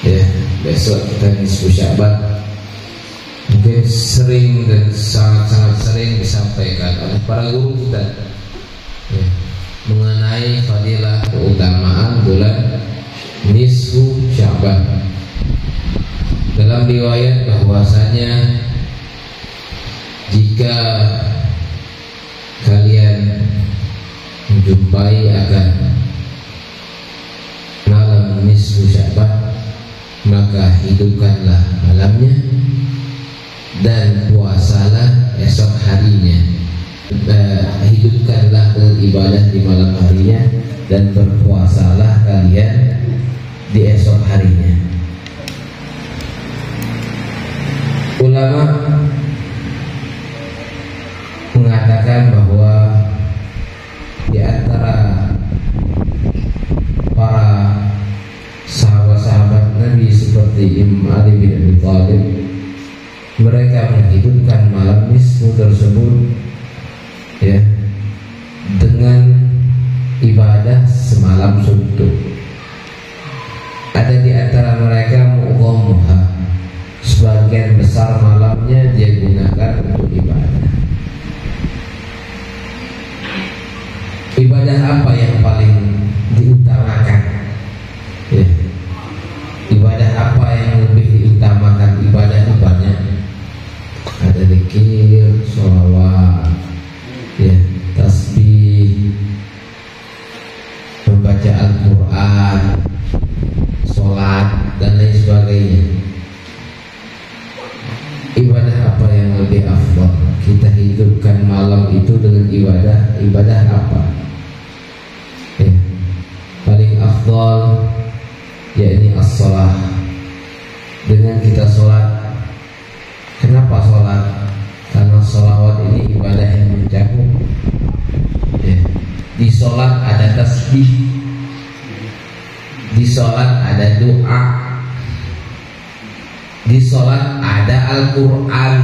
Ya, besok kita nisfu Sya'ban. Mungkin sering dan sangat-sangat sering disampaikan oleh para guru kita ya, mengenai fadilah keutamaan bulan nisfu Sya'ban. Dalam riwayat bahwasanya jika kalian menjumpai akan malam nisfu Sya'ban, maka hidupkanlah malamnya dan puasalah esok harinya. Hidupkanlah ibadah di malam harinya dan berpuasalah kalian di esok harinya. Ulama mengatakan bahwa di antara para sahabat-sahabat Nabi seperti Imam Ali bin Abi Thalib, mereka menghidupkan malam nisfu tersebut ya dengan ibadah semalam suntuk. Ada di antara mereka mu'dhamuha, sebagian besar malamnya dia gunakan untuk ibadah. Ibadah apa yang paling diutamakan? Ya. Ibadah apa yang lebih diutamakan? Ibadahnya banyak. Ada zikir, sholawat, ya, tasbih, membaca Al-Quran, sholat dan lain sebagainya. Ibadah apa yang lebih afdal? Kita hidupkan malam itu dengan ibadah. Ibadah apa? Ya. Paling afdal yakni as-shalah. Dengan kita sholat. Kenapa sholat? Karena sholawat ini ibadah yang mencakup ya. Di sholat ada tasbih, di sholat ada doa, di sholat ada Al-Quran,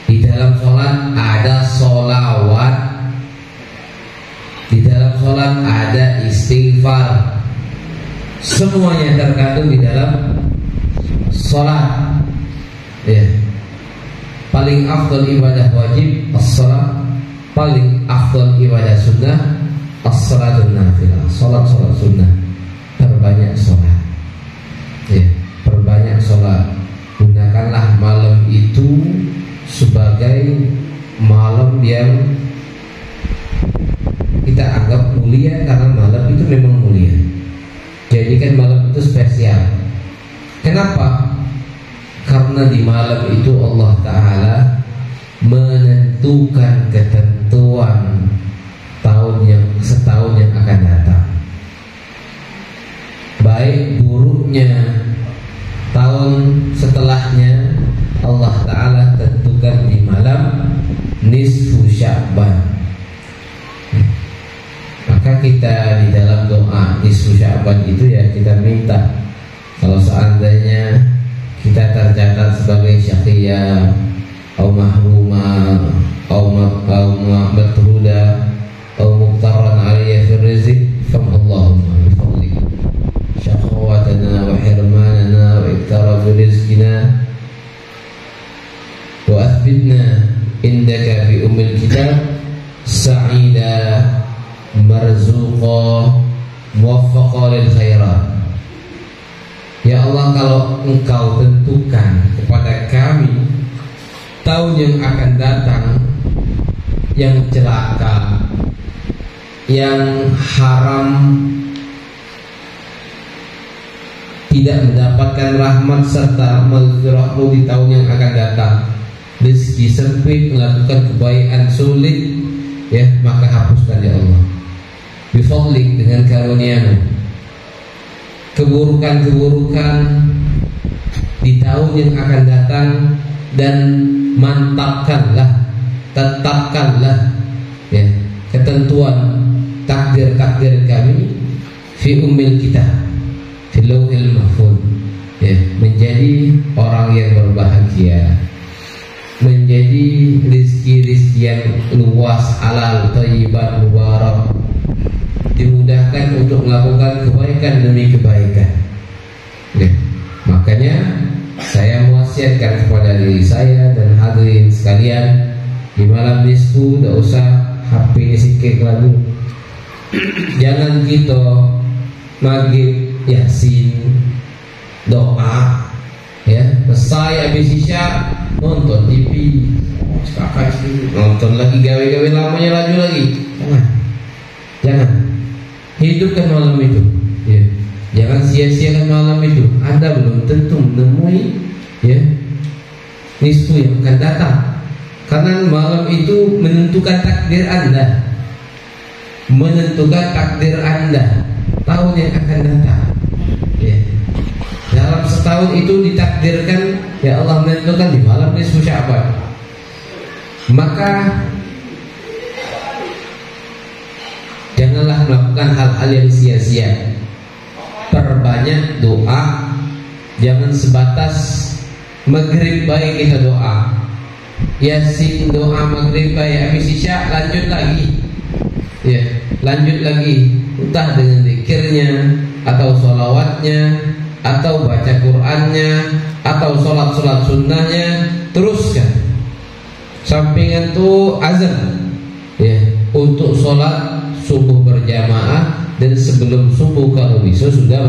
di dalam sholat ada sholawat, di dalam sholat ada istighfar. Semuanya terkandung di dalam sholat ya. Paling afdal ibadah wajib as-shalat, paling afdal ibadah sunnah as-salatun nafilah, sholat sunnah. Perbanyak sholat ya, perbanyak sholat. Gunakanlah malam itu sebagai malam yang kita anggap mulia, karena malam itu memang mulia. Jadikan malam itu spesial. Kenapa? Karena di malam itu Allah Ta'ala menentukan ketentuan setahun yang akan datang. Baik buruknya tahun setelahnya Allah Ta'ala tentukan di malam nisfu Sya'ban. Maka kita di dalam doa nisfu Sya'ban itu ya kita minta, kalau seandainya kita tercatat sebagai syaqiyah atau mahruma atau matruda atau muqtaran alaiya fil rizq, famallahumma bi fadlik syaqawatana wa hirmanana wa iktara fi rizqina wa athbitna indaka fi ummil kitab sa'ida marzuqa muwaffaqa lil khairat. Ya Allah, kalau Engkau tentukan kepada kami tahun yang akan datang yang celaka, yang haram, tidak mendapatkan rahmat serta maghfirah-Mu di tahun yang akan datang, rezeki sempit, melakukan kebaikan sulit, ya maka hapuskan ya Allah bifadlik, dengan karunia-Mu, keburukan-keburukan di tahun yang akan datang, dan mantapkanlah, tetapkanlah ya ketentuan takdir-takdir kami fi ummil kitab, fi lauhil mahfuz ya, menjadi orang yang berbahagia, menjadi rizki-rizki yang luas, halal, thayyiban, mubarak, dimudahkan untuk melakukan kebaikan demi kebaikan, Makanya saya mewasiatkan kepada diri saya dan hadirin sekalian, di malam nisfu tidak usah HP sikik lagu. Jangan kita maghrib yasin doa ya, selesai habis isya nonton TV, nonton lagi gawe-gawe lamanya laju lagi. Jangan hidupkan malam itu ya. Jangan sia-siakan malam itu. Anda belum tentu menemui ya nisfu yang akan datang, karena malam itu menentukan takdir Anda, menentukan takdir Anda tahun yang akan datang ya. Dalam setahun itu ditakdirkan ya Allah menentukan di malam nisfu Sya'ban. Maka janganlah melakukan hal-hal yang sia-sia. Perbanyak doa. Jangan sebatas maghrib baik kita doa, yasin doa maghrib baik, habis isya lanjut lagi ya, lanjut lagi entah dengan zikirnya atau sholawatnya atau baca Qur'annya atau sholat sunnahnya. Teruskan sampingan tuh azan ya untuk sholat subuh berjamaah, dan sebelum subuh kalau bisa sudah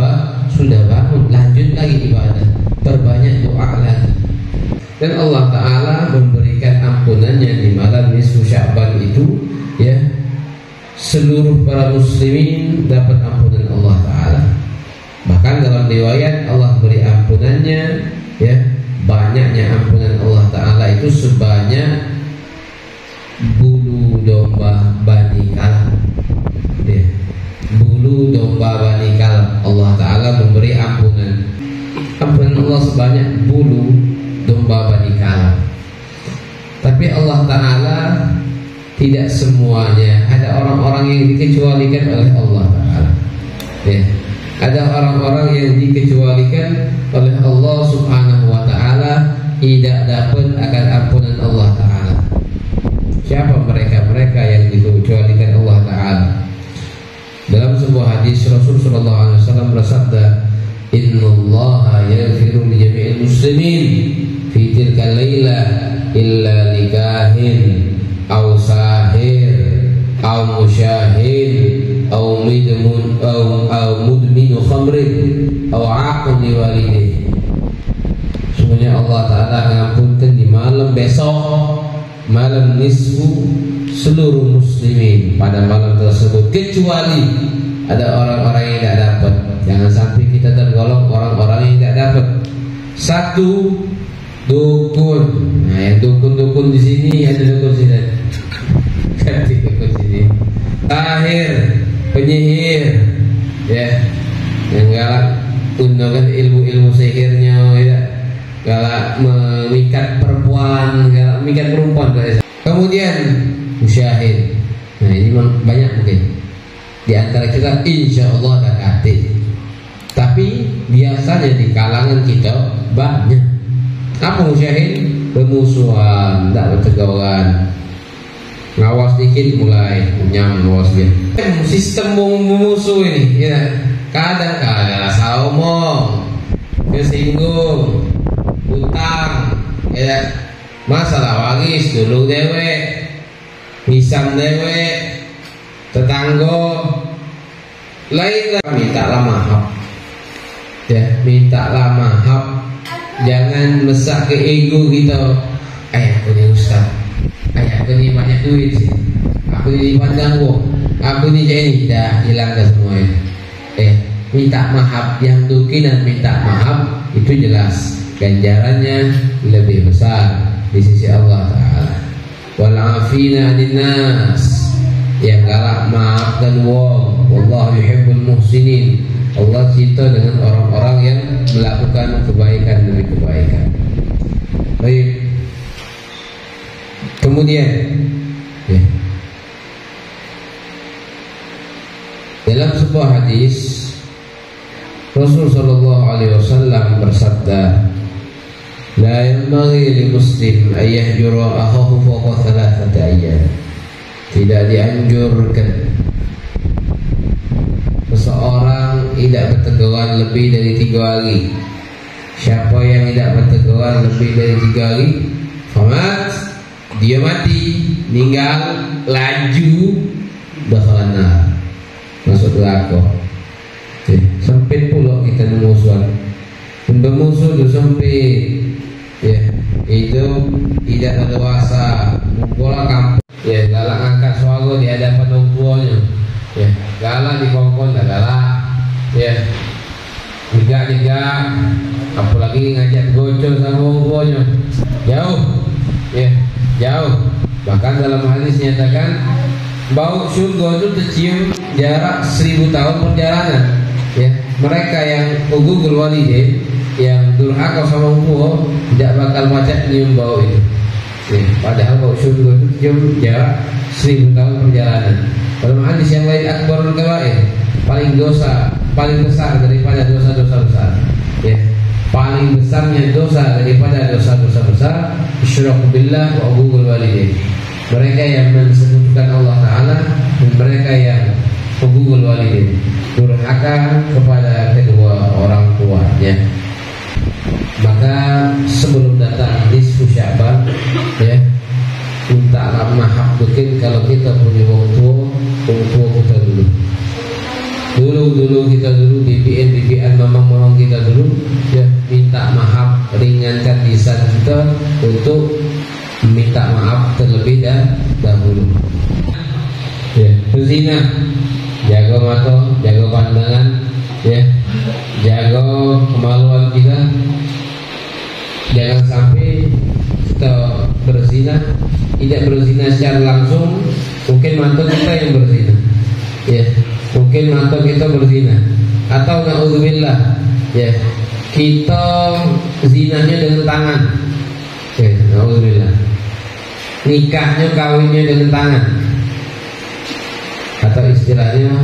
bangun, lanjut lagi ibadah, perbanyak doa lagi. Dan Allah Ta'ala memberikan ampunannya di malam nisfu Sya'ban itu ya, seluruh para muslimin dapat ampunan Allah Ta'ala. Bahkan dalam riwayat Allah beri ampunannya ya, banyaknya ampunan Allah Ta'ala itu sebanyak bulu domba Bani Kalb ya. Bulu domba Bani Kalb Allah Ta'ala memberi ampunan. Ampunan Allah sebanyak bulu domba Bani Kalb. Tapi Allah Ta'ala tidak semuanya. Ada orang-orang yang dikecualikan oleh Allah Ta'ala ya. Ada orang-orang yang dikecualikan oleh Allah Subhanahu wa Ta'ala, tidak dapat akan ampunan Allah Ta'ala. Siapa mereka? Mereka yang dikecualikan Allah Ta'ala. Dalam sebuah hadis Rasul sallallahu alaihi wasallam bersabda, "Innallaha yaghfiru li jami'il muslimin fi tilka lailah illa likahin aw sahir aw musyahid aw mudminu khamrin aw aqul liwalidayhi." Sebenarnya Allah Ta'ala mengampunkan di malam besok, malam nisfu, seluruh muslimin pada malam tersebut, kecuali ada orang-orang yang tidak dapat. Jangan sampai kita tergolong orang-orang yang tidak dapat. Satu, dukun. Nah, yang dukun-dukun di sini ada dukun sini. Ganti dukun sini. Sahir, penyihir, ya, yang galak gunakan ilmu-ilmu sihirnya, ya, galak memikat perempuan, galak memikat perempuan. Kemudian musyahid. Nah, ini banyak mungkin di antara kita, insya Allah ada kati. Tapi biasanya di kalangan kita banyak. Apa musyahid? Pemusuhan, tidak bertegawan, ngawas dikit mulai nyam ngawas dia. Sistem memusuh ini, ya. Kadang-kadang salah omong, kesinggung, utang, ya. Masalah waris dulu dewek, misam dewek, tetanggo lain lah, mintalah maaf ya, mintalah maaf. Jangan mesak ke ego kita. Aku ni ustaz, aku ni banyak duit sih, aku ni dipandang wong, aku ni jadi dah hilang dah semua ini. Minta maaf, yang dukinan minta maaf itu jelas ganjarannya lebih besar di sisi Allah Ta'ala. Wal'afina 'anil nas, yang galak maafkan wong. Wallahu yuhibbul muhsinin. Allah cinta dengan orang-orang yang melakukan kebaikan demi kebaikan. Baik. Kemudian ya, dalam sebuah hadis Rasul sallallahu alaihi wasallam bersabda, "La yanbaghi li muslim an yahjura akhahu fawqa thalathati ayyam." Tidak dianjurkan seseorang tidak berteguran lebih dari 3 hari. Siapa yang tidak berteguran lebih dari 3 hari, famat, dia mati, meninggal, laju, dakhalana, masuk neraka. Sempit pula kita memusuhan. Bermusuh itu sempit. Ya, itu tidak leluasa, bola kampung. Ya, galak angkat suara di hadapan orang tuanya. Ya, galak di kongkong tak galak. Ya, digak, apalagi ngajak gocor sama orang tuanya. Jauh. Ya, jauh. Bahkan dalam hadis nyatakan bau surga itu tercium jarak 1000 tahun perjalanan. Ya, mereka yang ugugul walidain, yang durhaka sama umur, tidak bakal macet nyium bau itu. Ya, padahal bau surga itu tercium jarak 1000 tahun perjalanan. Dalam hadis yang lain, akbarul kabair, paling besar daripada dosa-dosa besar. Ya, paling besarnya dosa daripada dosa-dosa besar, isyraku billah wa ugugul walidain. Mereka yang mensekutukan Allah Ta'ala dan mereka yang ugugul walidain, durhaka kepada kedua orang tuanya. Maka sebelum datang nisfu Sya'ban, ya, mintalah mahab bikin kalau kita punya orang tua kita dulu kita dulu bibian mamang kita dulu, ya, minta mahab, ringankan lisan kita untuk minta maaf terlebih dahulu. Ya, berzina, jaga mata, jaga pandangan, ya, jaga kemaluan kita. Jangan sampai kita berzina, tidak berzina secara langsung, mungkin mata kita yang berzina. Ya, mungkin mata kita berzina, atau na'udzubillah, ya, kita zinanya dengan tangan. Ya, na'udzubillah, nikahnya, kawinnya dengan tangan, atau istilahnya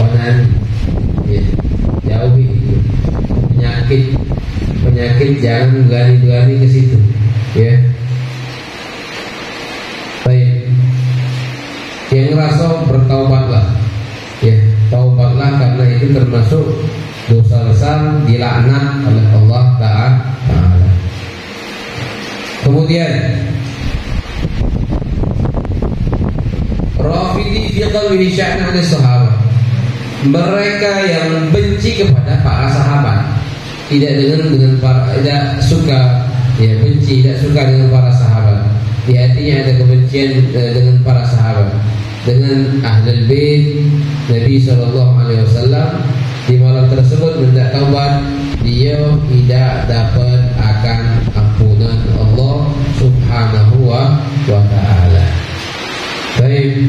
onani. Ya, jauhi itu. Penyakit jangan berani ke situ. Ya, baik. Yang ngerasa bertaubatlah. Ya, taubatlah karena itu termasuk dosa besar, dilaknat oleh Allah Ta'ala. Kemudian Rafidi fi qalbihi sya'nan as-sahabah, mereka yang benci kepada para sahabat, tidak suka, ya, benci, tidak suka dengan para sahabat. Di hatinya ada kebencian dengan para sahabat, dengan ahlul bait Nabi SAW. Di malam tersebut minta taubat, dia tidak dapat akan ampunan Allah Subhanahu wa ta'ala. Baik.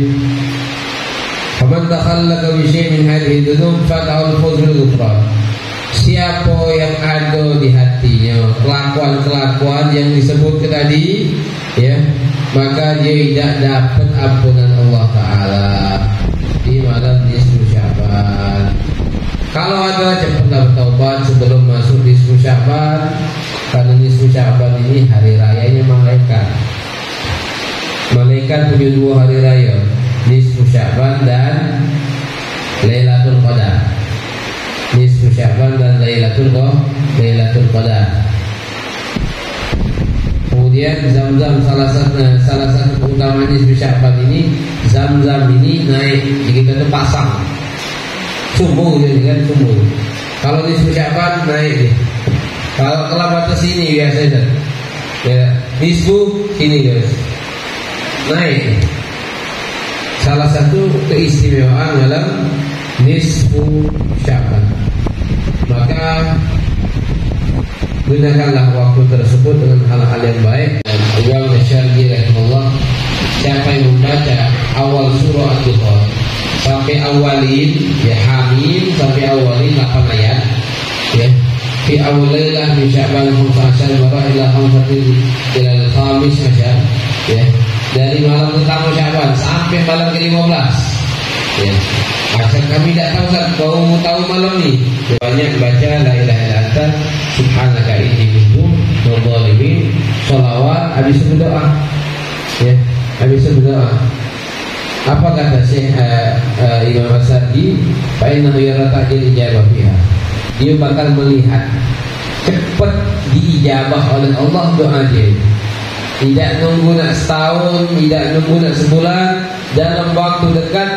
Faman takhallaka bi syai'in min hadhihi dzunub fata'al fawzul ghufran. Siapa yang ada di hatinya kelakuan-kelakuan yang disebut tadi, ya, maka dia tidak dapat ampunan Allah Ta'ala di malam nisfu Sya'ban. Kalau ada, cepatlah bertaubat sebelum masuk nisfu Sya'ban, karena nisfu Sya'ban ini hari rayanya malaikat. Malaikat punya 2 hari raya, nisfu Sya'ban dan Lailatul Qadar. Nisfu Sya'ban dan Lailatul Qadar. Kemudian Zam-Zam, salah satu keutamaan nisfu Sya'ban ini, Zam-Zam ini naik, kita itu pasang sumur, kan, sumur. Kalau nisfu Sya'ban naik, kalau kelapa ke sini biasanya, ya, nisfu sini guys, naik. Salah satu keistimewaan dalam nisfu Sya'ban. Maka gunakanlah waktu tersebut dengan hal-hal yang baik. Dan Imam Syarqi rahimahullah, siapa yang membaca awal surah Ad-Dukhan sampai awalin, ya, Hamim sampai awalin 8 ayat, ya, fi awal lailah min Sya'ban 15 wa ila 5 ila al-khamis asyar, ya, dari malam pertama Sya'ban sampai malam ke-15. Ya, asal kami tidak tahu, kau tahu malam ini, banyak baca la ilaha illa anta subhanaka inni kuntu minadh dhalimin, sholawat, habis berdoa, ya, habis berdoa. Apa kata Syekh Imam As-Sardi? Fa innahu yara ta'jil ijabah fiha. Dia bakal melihat cepat diijabah oleh Allah doa dia. Tidak nunggu nak setahun, tidak nunggu nak sebulan, dalam waktu dekat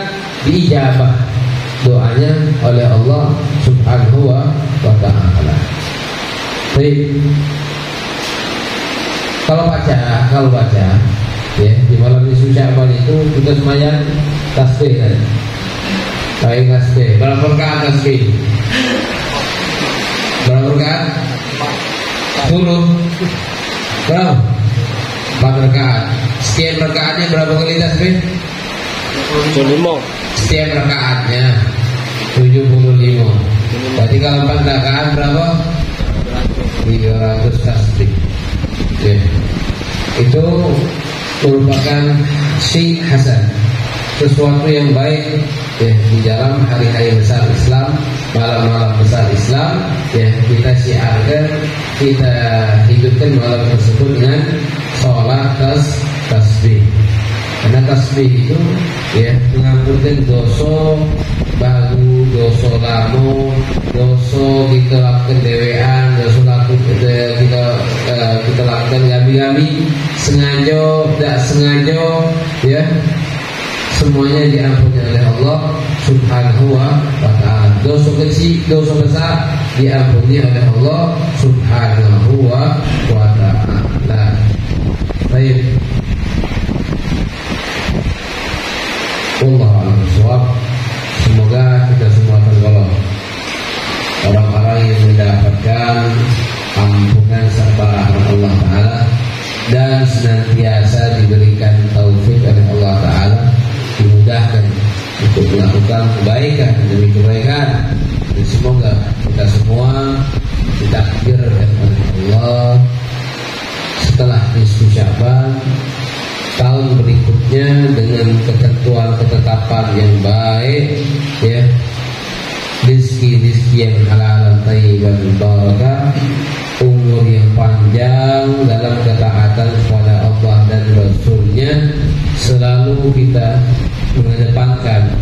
diijabah doanya oleh Allah Subhanahu wa ta'ala. Baik. Kalau baca ya, di malam nisfu Sya'ban itu kita semayang tasbih kan. Baik tasbih. Berapa rakaat tasbih? Berapa rakaat? 10. Berapa? 4 rakaat. Setiap rakaatnya berapa kali tasbih? 75. Setiap rakaatnya 75. Berarti kalau 4 rakaat berapa? 300 tasbih. Ya. Itu merupakan syai' hasan, sesuatu yang baik ya, di dalam hari-hari besar Islam, malam-malam besar Islam ya, kita syiarkan, kita hidupkan malam tersebut dengan sholat tasbih. Karena tasbih itu ya mengampunkan dosa baru, dosa lama, dosa kita lakukan dewean, dosa kita lakukan gabi-gabi, sengaja, tidak sengaja ya, semuanya diampuni oleh Allah Subhanahu wa ta'ala. Dosa kecil, dosa besar diampuni oleh Allah Subhanahu wa ta'ala. Baik. Allah al-Swab. Semoga kita semua tergolong orang-orang yang mendapatkan ampunan serta rahmat Allah Ta'ala dan senantiasa diberikan taufik oleh Allah Ta'ala, dimudahkan untuk melakukan kebaikan demi kebaikan. Dan semoga kita semua ditakdirkan oleh Allah setelah nisfu Sya'ban tahun berikutnya dengan ketentuan ketetapan yang baik ya, rezeki yang halal thayyiban barakah, umur yang panjang dalam ketaatan kepada Allah dan Rasulnya, selalu kita mengedepankan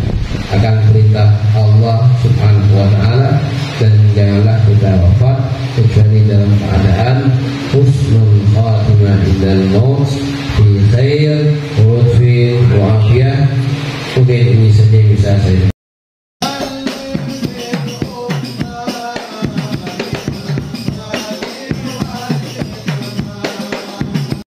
akan perintah Allah Subhanahu wa ta'ala, dan janganlah kita wafat kecuali dalam keadaan husnul khatimah indal maut fi khair